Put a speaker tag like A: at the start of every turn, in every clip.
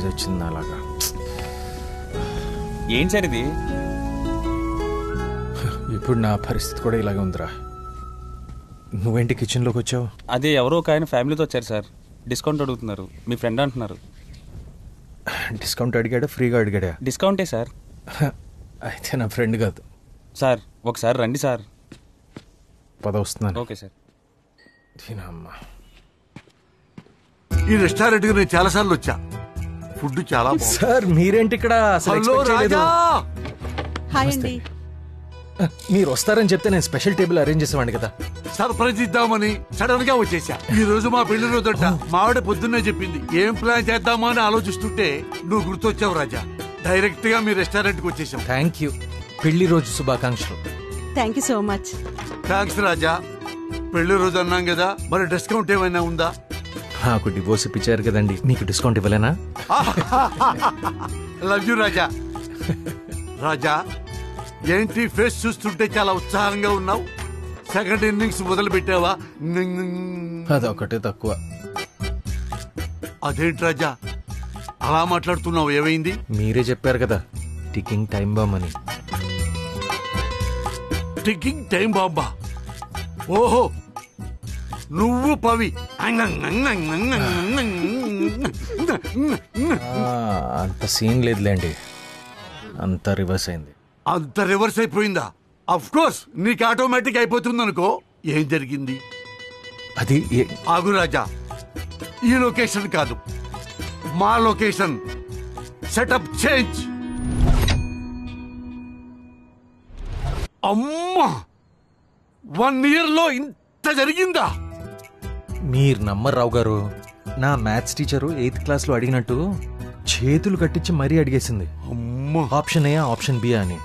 A: Size వచ్చింది అలాగా.
B: ఏం సార్ ఇది?
A: ఇప్పుడు నా పరిస్థితి కూడా ఇలాగే ఉందిరా. నువ్వేంటి కిచెన్లోకి వచ్చావు?
B: అదే ఎవరో ఒక ఆయన ఫ్యామిలీతో వచ్చారు సార్. డిస్కౌంట్ అడుగుతున్నారు. మీ ఫ్రెండ్ అంటున్నారు.
A: డిస్కౌంట్ అడిగాడా ఫ్రీగా అడిగాడా?
B: డిస్కౌంటే సార్.
A: అయితే నా ఫ్రెండ్ కాదు
B: సార్. ఒకసారి రండి సార్.
A: పద వస్తున్నాను.
B: Okay sir.
A: అమ్మా,
C: ఈ రెస్టారెంట్కి నేను చాలా సార్లు వచ్చా. ఫుడ్ చాలా
A: సార్ మీరేంటి ఇక్కడ?
C: హలో రాజా.
D: హాయ్ అండి.
A: మీరు వస్తారని చెప్తే నేను స్పెషల్ టేబుల్ అరేంజ్ చేసేవాడిని కదా.
C: సర్ప్రైజ్ ఇద్దామని సడన్ గా వచ్చేసా. ఈ రోజు మా పెళ్లి రోజంట. మావిడ పొద్దున్నే చెప్పింది. ఏం ప్లాన్ చేద్దామా అని ఆలోచిస్తుంటే నువ్వు గుర్తొచ్చావు రాజా. డైరెక్ట్ గా మీ రెస్టారెంట్ కి వచ్చేసాం.
A: Thank you. పెళ్లి రోజు శుభాకాంక్షలు.
D: Thank you so much.
C: Thanks Raja. పెళ్లి రోజు అన్నాం కదా, మరి డిస్కౌంట్ ఏమైనా ఉందా?
A: నాకు డివోర్స్ ఇప్పించారు కదండి, మీకు డిస్కౌంట్ ఇవ్వలేనా?
C: లవ్ యూ రాజా. రాజా ఏంటి ఫేస్ చూస్తుంటే చాలా ఉత్సాహంగా ఉన్నావు. సెకండ్ ఇన్నింగ్స్ మొదలు పెట్టావా?
A: అదొకటే తక్కువ.
C: అదేంటి రాజా అలా మాట్లాడుతున్నావు? ఏమైంది?
A: మీరే చెప్పారు కదా టికింగ్ టైం బాంబ్ అని.
C: టికింగ్ టైం బాంబా? ఓహో, నువ్వు పవి.
A: అంత సీన్ లేదులేండి, అంత రివర్స్ అయింది.
C: అంత రివర్స్ అయిపోయిందా? అఫ్ కోర్స్ నీకు ఆటోమేటిక్ అయిపోతుంది అనుకో. ఏం జరిగింది?
A: అది
C: ఆగు రాజా, ఈ లొకేషన్ కాదు, మా లొకేషన్. Setup change. అమ్మా, 1 year లో ఇంత జరిగిందా?
A: మీరు నమ్మరు రావు గారు. నా మ్యాథ్స్ టీచరు 8th క్లాస్లో అడిగినట్టు చేతులు కట్టించి మరీ అడిగేసింది.
C: అమ్మా,
A: ఆప్షన్ ఏ ఆప్షన్ బి అని.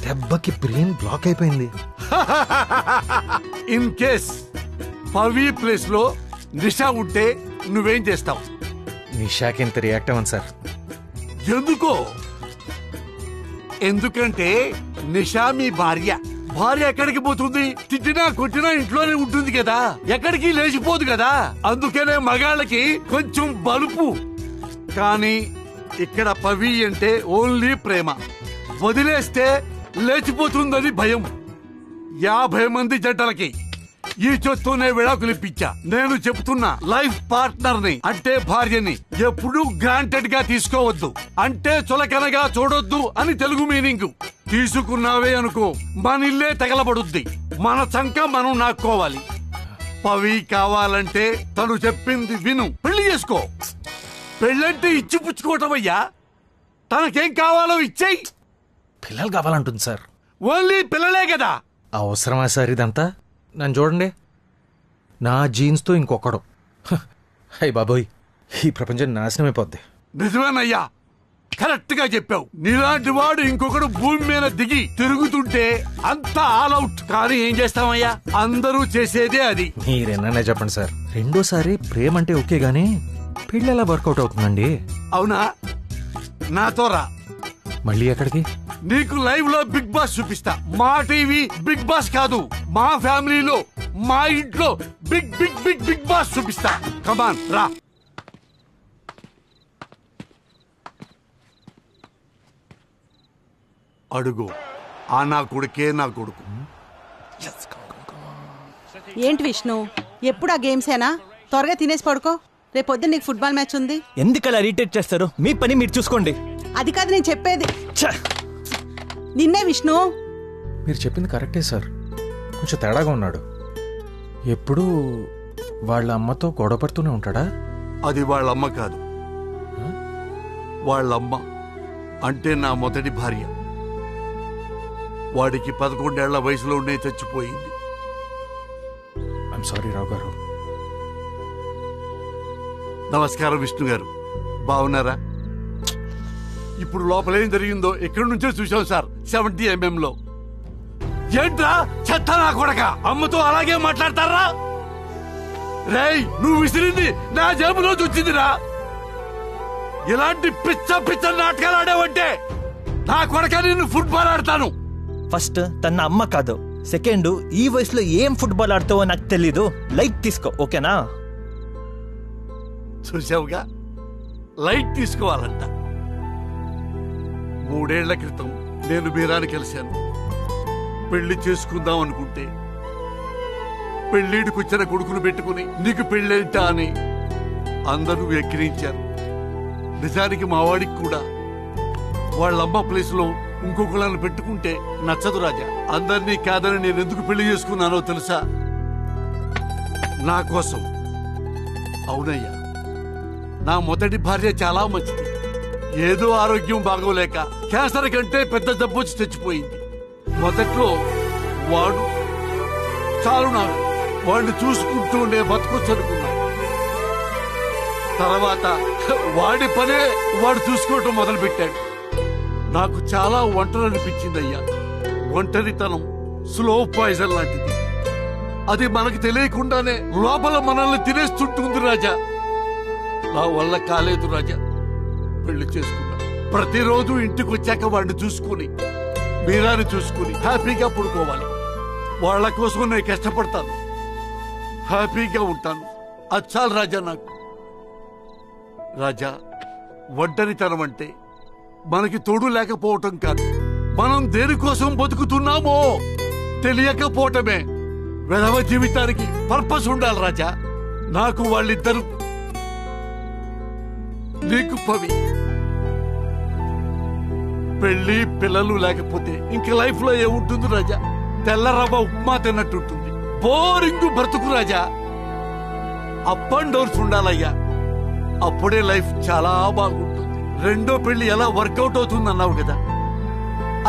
A: దెబ్బకి బ్రెయిన్ బ్లాక్ అయిపోయింది.
C: ఇన్ కేస్ పవి ప్లేస్ లో నిషా ఉంటే నువ్వేం చేస్తావు?
A: నిషాకి ఎంత రియాక్ట్ అవ్వను సార్.
C: ఎందుకో? ఎందుకంటే నిషా మీ భార్య. భార్య ఎక్కడికి పోతుంది? తిట్టినా కొట్టినా ఇంట్లోనే ఉంటుంది కదా, ఎక్కడికి లేచిపోదు కదా. అందుకనే మగాళ్ళకి కొంచెం బలుపు. కానీ ఇక్కడ పవి అంటే ఓన్లీ ప్రేమ. వదిలేస్తే లేచిపోతుందని భయం. 50 మంది జంటలకి ఈ చొత్తూనే విడాకులు ఇప్పించా. నేను చెప్తున్నా, లైఫ్ పార్ట్నర్ ని అంటే భార్యని ఎప్పుడూ గ్రాంటెడ్ గా తీసుకోవద్దు. అంటే చులకనగా చూడొద్దు అని తెలుగు మీనింగ్. తీసుకున్నావే అనుకో, మన ఇల్లే తగలబడుద్ది. మన చంక మనం నాక్కోవాలి. పవి కావాలంటే తను చెప్పింది విను, పెళ్లి చేసుకో. పెళ్ళంటే ఇచ్చి పుచ్చుకోవటం అయ్యా. తనకేం కావాలో ఇచ్చేయి.
A: పిల్లలు కావాలంటుంది సార్.
C: ఓన్లీ పిల్లలే కదా.
A: అవసరమా సార్ ఇదంతా? నన్ను చూడండి, నా జీన్స్తో ఇంకొకడు. హై బాబోయ్, ఈ ప్రపంచం నాశనం అయిపోద్ది.
C: నిజమేనయ్యా, కరెక్ట్ గా చెప్పావు. నీలాంటి వాడు ఇంకొకడు భూమి మీద దిగి తిరుగుతుంటే అంతా ఆల్ అవుట్. కానీ ఏం చేస్తామయ్యా, అందరూ చేసేదే అది.
A: మీరేనా చెప్పండి సార్. రెండోసారి ప్రేమ అంటే ఓకే గానీ పెళ్ళి ఎలా వర్కౌట్ అవుతుందండి?
C: అవునా? నాతో రా.
A: మళ్ళీ ఎక్కడికి?
C: నీకు లైవ్ లో బిగ్ బాస్ చూపిస్తా. మా టీవీ బిగ్ బాస్ కాదు, మా ఫ్యామిలీలో మా ఇంట్లో big big big Bigg Boss చూపిస్తా. కమాన్ రా. అడుగు. ఆ నా కొడుకే నా కొడుకు.
D: ఏంటి విష్ణు, ఎప్పుడు ఆ గేమ్సేనా? త్వరగా తినేసి పడుకో, రేపు పొద్దున్న నీకు ఫుట్బాల్ మ్యాచ్ ఉంది.
E: ఎందుకలా ఇరిటేట్ చేస్తారు? మీ పని మీరు చూసుకోండి.
D: అది కాదు నేను చెప్పేది. నిన్నే విష్ణు.
A: మీరు చెప్పింది కరెక్టే సార్, కొంచెం తేడాగా ఉన్నాడు. ఎప్పుడూ వాళ్ళ అమ్మతో గొడవ పడుతూనే ఉంటాడా?
C: అది వాళ్ళమ్మ కాదు, వాళ్ళమ్మ అంటే నా మొదటి భార్య. వాడికి 11 ఏళ్ల వయసులో ఉండే చచ్చిపోయింది.
A: ఐఎమ్ సారీ రావు గారు.
C: నమస్కారం విష్ణు గారు, బాగున్నారా? ఇప్పుడు లోపల ఏం జరిగిందో ఎక్కడి నుంచో చూసాం సార్. 70 mm లో. ఏంట్రా చెత్త నా కొడక, అమ్మతో అలాగే మాట్లాడతారా? రేయ్, నువ్వు విసిరింది నా జేబులో వచ్చిందిరా. ఇలాంటి పిచ్చ పిచ్చ నాటకాలు ఆడావంటే నా కొడక నిన్ను ఫుట్బాల్ ఆడతాను.
E: ఫస్ట్ తన అమ్మ కాదు, సెకండ్ ఈ వయసులో ఏం ఫుట్బాల్ ఆడుతావో నాకు తెలీదు. లైట్ తీసుకో, ఓకేనా?
C: చూసావుగా, లైట్ తీసుకోవాలంట. 3 ఏళ్ల క్రితం నేను మీరాని కలిశాను. పెళ్లి చేసుకుందాం అనుకుంటే పెళ్లిడికొచ్చిన కొడుకును పెట్టుకుని నీకు పెళ్ళేంటా అని అందరూ ఎక్కిరించారు. నిజానికి మా వాడికి కూడా వాళ్ళమ్మ ప్లేస్ లో ఇంకొకళ్ళని పెట్టుకుంటే నచ్చదు రాజా. అందరినీ కాదని నేను ఎందుకు పెళ్లి చేసుకున్నానో తెలుసా? నా కోసం. అవునయ్యా, నా మొదటి భార్య చాలా మంచిది. ఏదో ఆరోగ్యం బాగోలేక క్యాన్సర్ కంటే పెద్ద జబ్బు వచ్చి తెచ్చిపోయింది. మొదట్లో వాడు చాలు నాకు వాడిని చూసుకుంటూ ఉండే బతకొచ్చు అనుకున్నాడు. తర్వాత వాడి పనే వాడు చూసుకోవటం మొదలుపెట్టాడు. నాకు చాలా ఒంటరి అనిపించిందయ్యా. ఒంటరితనం స్లో పాయిజన్ లాంటిది. అది మనకు తెలియకుండానే లోపల మనల్ని తినేస్తుంటుంది రాజా. నా వల్ల కాలేదు రాజా, పెళ్లి చేసుకున్నా. ప్రతిరోజు ఇంటికి వచ్చాక వాడిని చూసుకుని మీరాని చూసుకుని హ్యాపీగా పడుకోవాలి. వాళ్ళ కోసం నేను కష్టపడతాను, హ్యాపీగా ఉంటాను. అది చాలు రాజా నాకు. రాజా, ఒంటరితనం అంటే మనకి తోడు లేకపోవటం కాదు, మనం దేనికోసం బతుకుతున్నామో తెలియకపోవటమే. వెధవ జీవితానికి పర్పస్ ఉండాలి రాజా. నాకు వాళ్ళిద్దరు, నీకు పవి. పెళ్లి పిల్లలు లేకపోతే ఇంక లైఫ్ లో ఏముంటుంది రాజా? తెల్ల రవ్వ ఉప్మా తిన్నట్టుంటుంది. బోరింగ్ బ్రతుకు రాజా. అప్ అండ్ డౌన్స్ ఉండాలయ్యా, అప్పుడే లైఫ్ చాలా బాగుంటుంది. రెండో పెళ్లి ఎలా వర్కౌట్ అవుతుంది అన్నావు కదా,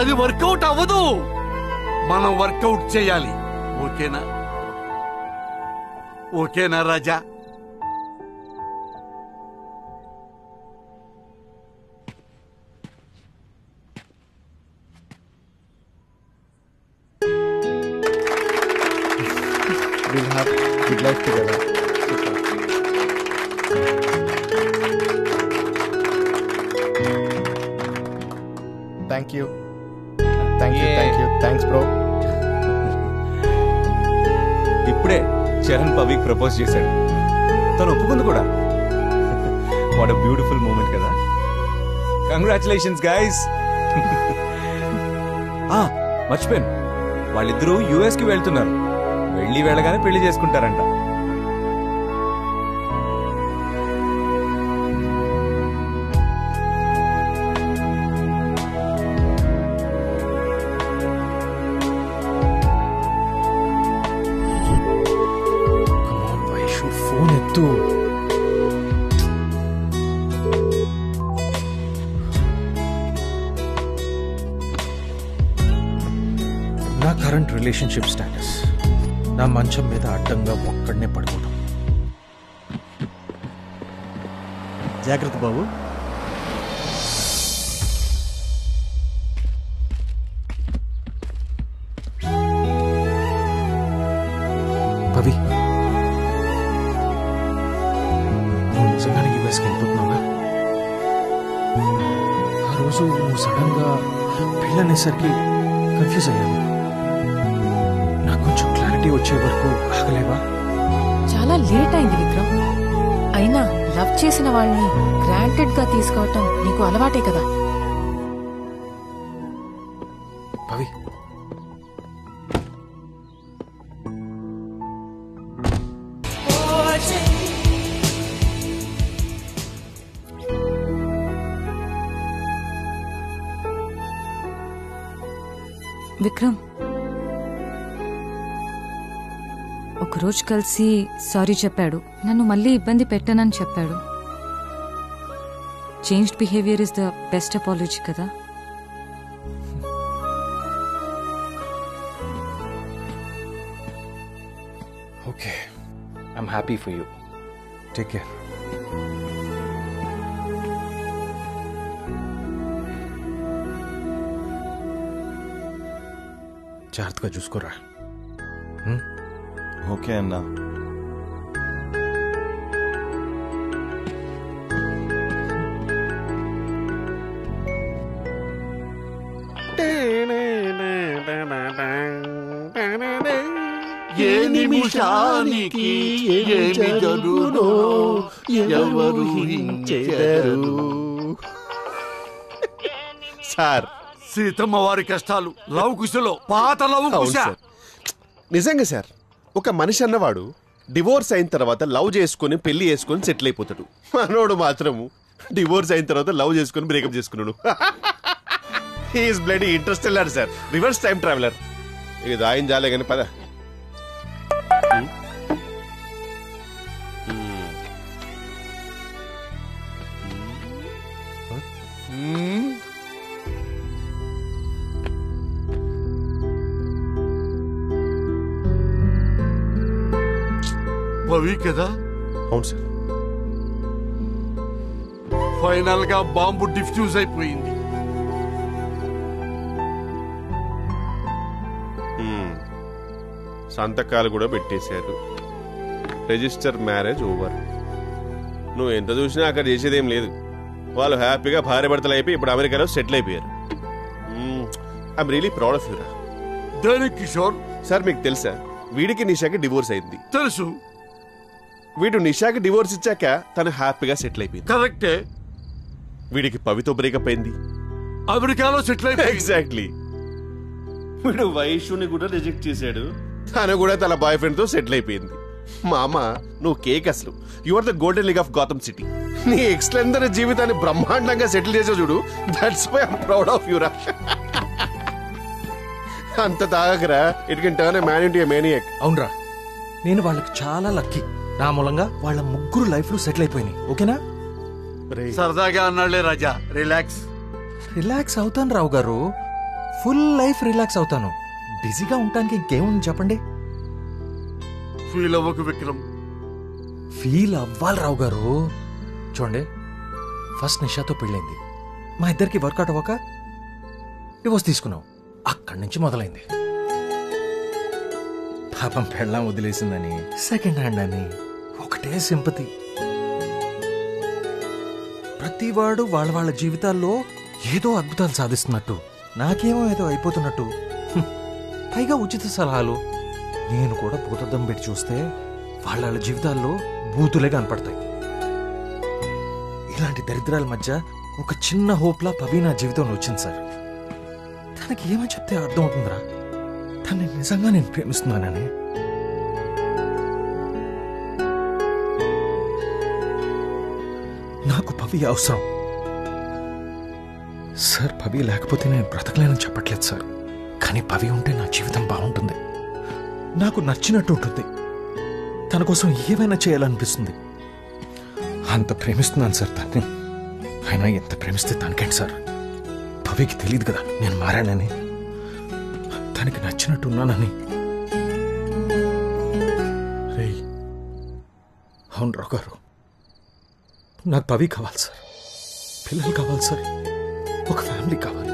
C: అది వర్కౌట్ అవ్వదు. మనం వర్కౌట్ చేయాలి. ఓకేనా? ఓకేనా రాజా?
F: We'll have good life together. Thank you. Thanks, bro.
G: ఇప్పుడే చరణ్ పవికి ప్రపోజ్ చేశాడు. తను ఒప్పుకుంది కూడా. వాట్ అ బ్యూటిఫుల్ మూమెంట్ కదా. Congratulations guys. మర్చిపోయాను, వాళ్ళిద్దరూ యుఎస్ కి వెళ్తున్నారు. వెళ్ళి వెళ్ళగానే పెళ్లి చేసుకుంటారంట.
A: ఫోన్ ఎత్తు. నా కరెంట్ రిలేషన్షిప్ స్టేటస్, నా మంచం మీద అడ్డంగా ఒక్కడనే పడుకోవడం.
E: జాగ్రత్త బాబు.
A: పవి, నువ్వు నిజంగానే యుఎస్కి వెళ్ళిపోతున్నావా? ఆ రోజు నువ్వు సడన్ గా పెళ్ళనేసరికి కన్ఫ్యూజ్ అయ్యాను. నాకు కొంచెం క్లారిటీ వచ్చే వరకు ఆగలేవా?
H: చాలా లేట్ అయింది విక్రమ్. అయినా లవ్ చేసిన వాళ్ళని గ్రాంటెడ్ గా తీసుకోవటం నీకు అలవాటే కదా.
A: పవి,
H: విక్రమ్, ఒకరోజు కలిసి సారీ చెప్పాడు. నన్ను మళ్ళీ ఇబ్బంది పెట్టానని చెప్పాడు. Changed behaviour is the best apology కదా.
A: Okay, I'm happy for you. Take care. జాగ్రత్తగా చూసుకోరా.
G: ఓకే అన్నా.
C: ఏ నిమిషానికి ఏమి జరుగునో
F: ఎవరు ఊహించెదరు? సార్
C: సీతమ్మ వారి కష్టాలు లవ్ కుశలో పాత లవ్
F: అవును
C: కుశ
F: సార్. నిజంగా సార్, ఒక మనిషి అన్నవాడు డివోర్స్ అయిన తర్వాత లవ్ చేసుకుని పెళ్లి చేసుకుని సెటిల్ అయిపోతాడు. మనోడు మాత్రము డివోర్స్ అయిన తర్వాత లవ్ చేసుకుని బ్రేకప్ చేసుకున్నాడు. He's bloody interstellar sir, reverse time traveller. ఇది రాయం జాలే కానీ పద.
C: భవి కదా
F: అవును సార్.
C: ఫైనల్ గా బాంబు డిఫ్యూజ్ అయిపోయింది.
F: సంతకాలు కూడా పెట్టేశారు. Register marriage over. నువ్వు ఎంత చూసినా అక్కడ చేసేదేం లేదు. వాళ్ళు హ్యాపీగా భార్య భర్తలు అయిపోయి ఇప్పుడు అమెరికాలో సెటిల్ అయిపోయారు. ఐఎమ్ రియలీ ప్రౌడ్ ఆఫ్ యూరా.
C: దేనికి కిషోర్?
F: సార్ మీకు తెలుసా, వీడికి నిషాకి డివోర్స్ అయింది.
C: తెలుసు.
F: వీడు నిషాకి డివోర్స్ ఇచ్చాక తను హ్యాపీగా సెటిల్ అయిపోయింది.
C: కరెక్టే.
F: వీడికి పవితో బ్రేకప్ అయింది.
C: అమెరికాలో సెటిల్ అయిపోయింది.
F: ఎగ్జాక్ట్లీ. వీడు వైషుని కూడా రిజెక్ట్ చేశాడు. తను కూడా తన బాయ్ ఫ్రెండ్ తో సెటిల్ అయిపోయింది. మామ నువ్వు కేక్ అసలు. You are the golden league of Gautam city. నీ ఎక్స్లెందర్ జీవితాన్ని బ్రహ్మాండంగా సెటిల్ చేసావు చూడు. That's why I'm proud of యూరా. అంత తాగకరా, it can turn a man into a maniac.
A: అవునరా, నేను వాళ్ళకి చాలా లక్కీ. నా మూలంగా వాళ్ళ ముగ్గురు లైఫ్ లో సెటిల్ అయిపోయినాయి. ఓకేనా?
C: సరదాగా అన్నాళ్లే రాజా. రిలాక్స్.
A: రిలాక్స్ అవుతాను రావు గారు, ఫుల్ లైఫ్ రిలాక్స్ అవుతాను. బిజీగా ఉండటానికి ఇంకేముంది చెప్పండి?
C: ఫీల్ అవ్వకు విక్రమ్.
A: ఫీల్ అవ్వాలి రావు గారు. చూడండి, ఫస్ట్ నిషాతో పెళ్ళైంది. మా ఇద్దరికి వర్కౌట్ అవ్వక డివోర్స్ తీసుకున్నాం. అక్కడి నుంచి మొదలైంది. పాపం పెళ్ళాం వదిలేసిందని, సెకండ్ హ్యాండ్ అని ఒకటే సింపతి. ప్రతివాడు వాళ్ళ వాళ్ళ జీవితాల్లో ఏదో అద్భుతాలు సాధిస్తున్నట్టు, నాకేమో ఏదో అయిపోతున్నట్టు. పైగా ఉచిత సలహాలు. నేను కూడా భూతద్దం పెట్టి చూస్తే వాళ్ళ వాళ్ళ జీవితాల్లో బూతులే కనపడతాయి. ఇలాంటి దరిద్రాల మధ్య ఒక చిన్న హోప్లా పవి నా జీవితంలో వచ్చింది సార్. తనకి ఏమని చెప్తే అర్థం అవుతుందిరా తనని నిజంగా నేను ప్రేమిస్తున్నానని. నాకు పవి అవసరం సార్. పవి లేకపోతే నేను బ్రతకలేనని చెప్పట్లేదు సార్, కానీ పవి ఉంటే నా జీవితం బాగుంటుంది, నాకు నచ్చినట్టు ఉంటుంది, తన కోసం ఏమైనా చేయాలనిపిస్తుంది. అంత ప్రేమిస్తున్నాను సార్ తన్ని. అయినా ఎంత ప్రేమిస్తే తనకేంటి సార్? పవికి తెలియదు కదా నేను మారానని, తనకి నచ్చినట్టు ఉన్నానని. రే అవును రావు గారు, నాకు పవి కావాలి సార్, పిల్లలు కావాలి సార్, ఒక ఫ్యామిలీ కావాలి.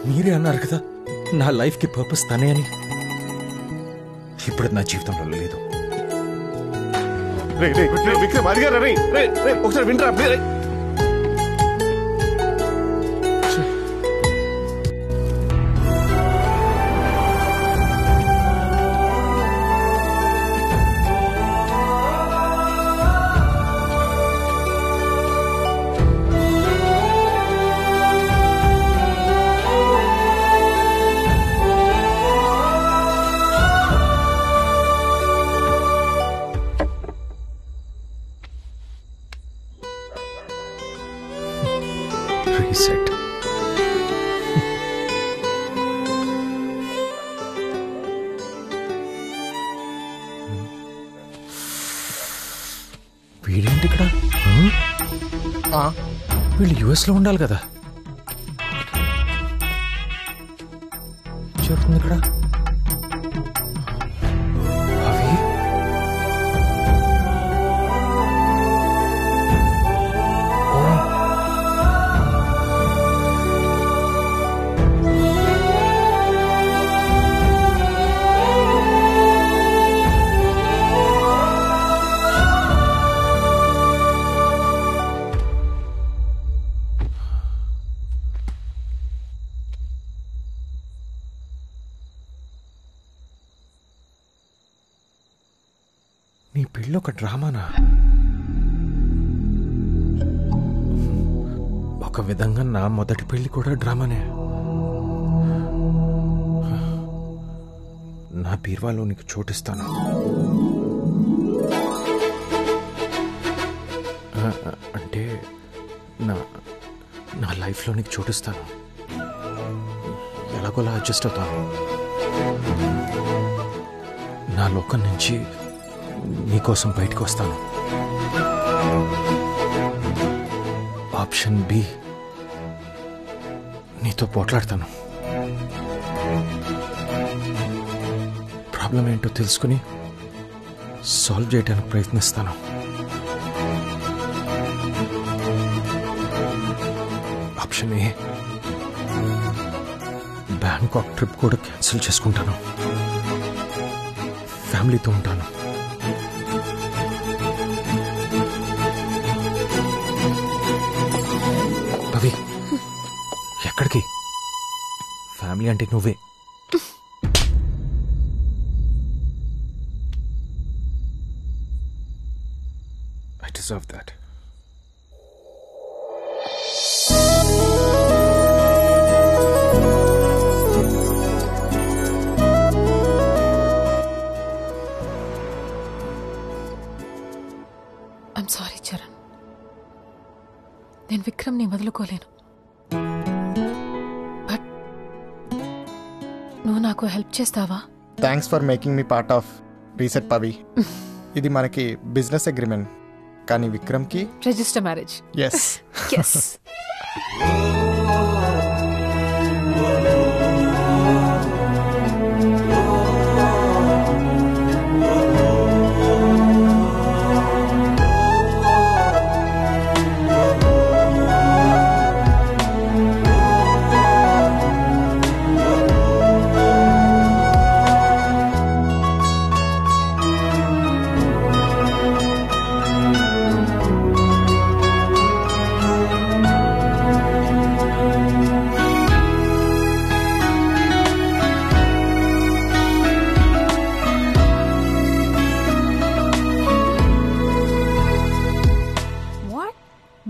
A: మీరే అన్నారు కదా నా లైఫ్కి పర్పస్ తనే అని. ఇప్పుడు నా జీవితంలో లేదు.
F: విక్రమ్ అడిగారా? ఒకసారి వింటరా ప్లీజ్.
A: రీసెట్. వీడేంటి ఇక్కడ? వీళ్ళు యుఎస్ లో ఉండాలి కదా. జరుగుతుంది ఇక్కడ. అవి పెళ్ళి ఒక డ్రామానా? ఒక విధంగా నా మొదటి పెళ్లి కూడా డ్రామానే. నా బీర్వాలో నీకు చోటిస్తాను. అంటే నా లైఫ్లో నీకు చోటిస్తాను. ఎలాగోలా అడ్జస్ట్ అవుతాను. నా లోకం నుంచి నీకోసం బయటకు వస్తాను. ఆప్షన్ బి, నీతో పోట్లాడతాను. ప్రాబ్లం ఏంటో తెలుసుకుని సాల్వ్ చేయడానికి ప్రయత్నిస్తాను. ఆప్షన్ ఏ, బ్యాంకాక్ ట్రిప్ కూడా క్యాన్సిల్ చేసుకుంటాను. ఫ్యామిలీతో ఉంటాను. పవి, ఎక్కడికి? ఫ్యామిలీ అంటే నువ్వే. I deserve that.
H: I'm sorry Charan, నేను విక్రమ్ని వదులుకోలేను. బట్ నువ్వు నాకు హెల్ప్ చేస్తావా?
I: Thanks for making me part of reset Pavi. ఇది మనకి బిజినెస్ అగ్రిమెంట్, కానీ విక్రమ్కి
H: రిజిస్టర్ మ్యారేజ్.
I: Yes
H: yes.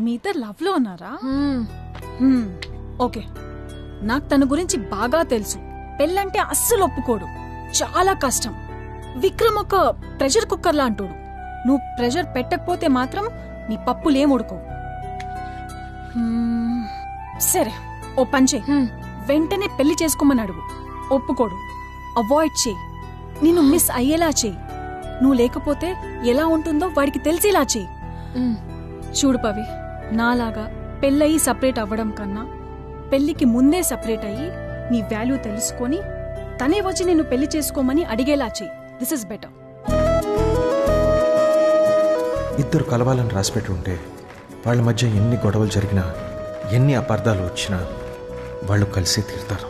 J: మీ ఇద్దరు లవ్ లో ఉన్నారా? ఓకే, నాకు తన గురించి బాగా తెలుసు. పెళ్ళంటే అస్సలు ఒప్పుకోడు, చాలా కష్టం. విక్రమ్ ఒక ప్రెషర్ కుక్కర్ లాంటోడు. నువ్వు ప్రెషర్ పెట్టకపోతే మాత్రం నీ పప్పులేం ఉడుకోవు. సరే, ఓ పంచే, వెంటనే పెళ్లి చేసుకోమని అడుగు. ఒప్పుకోడు, అవాయిడ్ చేయి. నిన్ను మిస్ అయ్యేలా చేయి. నువ్వు లేకపోతే ఎలా ఉంటుందో వాడికి తెలిసేలా చేయి. చూడు పవి, నాలాగా పెళ్ళయి సపరేట్ అవ్వడం కన్నా పెళ్లికి ముందే సపరేట్ అయ్యి నీ వాల్యూ తెలుసుకొని తనే వచ్చి నిన్ను పెళ్లి చేసుకోమని అడిగేలా చెయ్యి. This is better.
A: ఇద్దరు కలవాలని రాసిపెట్టి ఉంటే వాళ్ళ మధ్య ఎన్ని గొడవలు జరిగినా, ఎన్ని అపార్థాలు వచ్చినా వాళ్ళు కలిసి తీరుతారు.